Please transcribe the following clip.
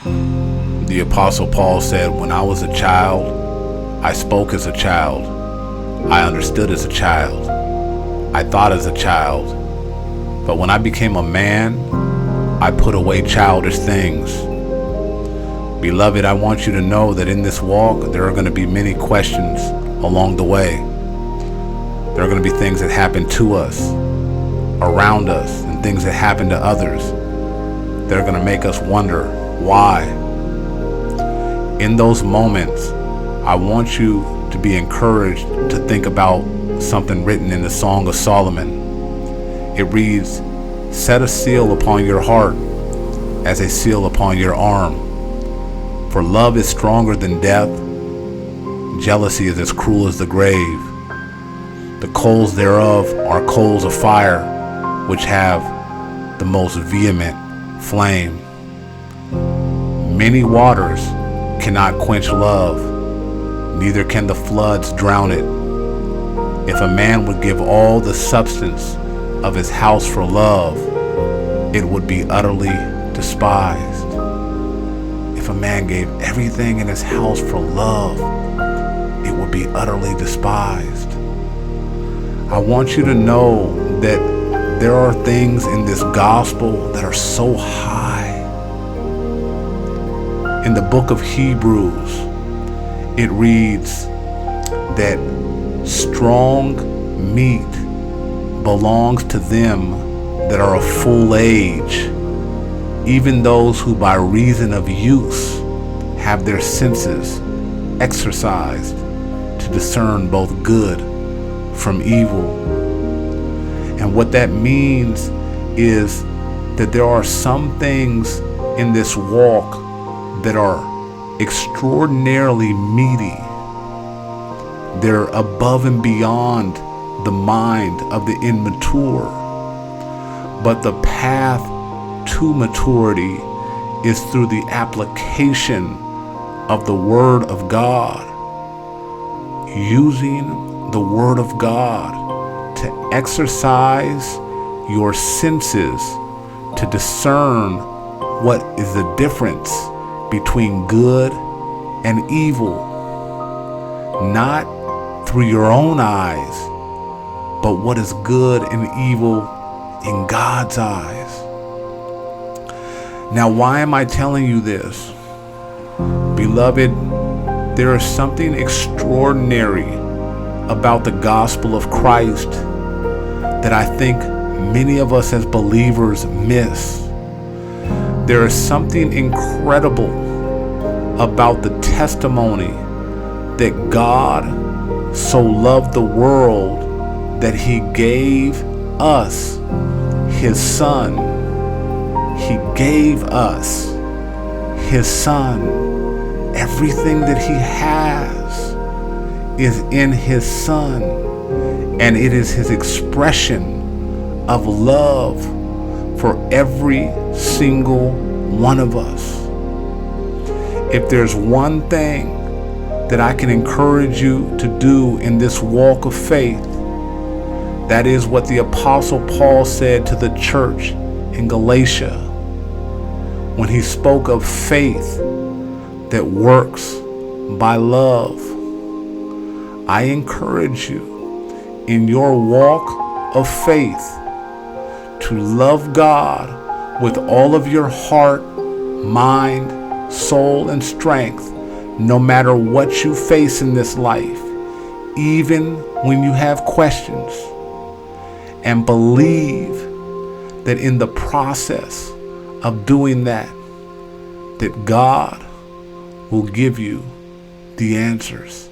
The Apostle Paul said, "When I was a child, I spoke as a child. I understood as a child. I thought as a child. But when I became a man, I put away childish things." Beloved, I want you to know that in this walk, there are going to be many questions along the way. There are going to be things that happen to us, around us, and things that happen to others that are going to make us wonder why. In those moments, I want you to be encouraged to think about something written in the Song of Solomon. It reads, "Set a seal upon your heart as a seal upon your arm. For love is stronger than death. Jealousy is as cruel as the grave. The coals thereof are coals of fire, which have the most vehement flame. Many waters cannot quench love, neither can the floods drown it. If a man would give all the substance of his house for love, it would be utterly despised." If a man gave everything in his house for love, it would be utterly despised. I want you to know that there are things in this gospel that are so high. In the book of Hebrews, it reads that strong meat belongs to them that are of full age, even those who by reason of use have their senses exercised to discern both good from evil. And what that means is that there are some things in this walk that are extraordinarily meaty. They're above and beyond the mind of the immature. But the path to maturity is through the application of the Word of God, using the Word of God to exercise your senses to discern what is the difference between good and evil, not through your own eyes, but what is good and evil in God's eyes. Now, why am I telling you this? Beloved, there is something extraordinary about the gospel of Christ that I think many of us as believers miss. There is something incredible about the testimony that God so loved the world that He gave us His Son. He gave us His Son. Everything that He has is in His Son, and it is His expression of love for every single one of us. If there's one thing that I can encourage you to do in this walk of faith, that is what the Apostle Paul said to the church in Galatia when he spoke of faith that works by love. I encourage you in your walk of faith to love God with all of your heart, mind, soul, and strength, no matter what you face in this life, even when you have questions, and believe that in the process of doing that, that God will give you the answers.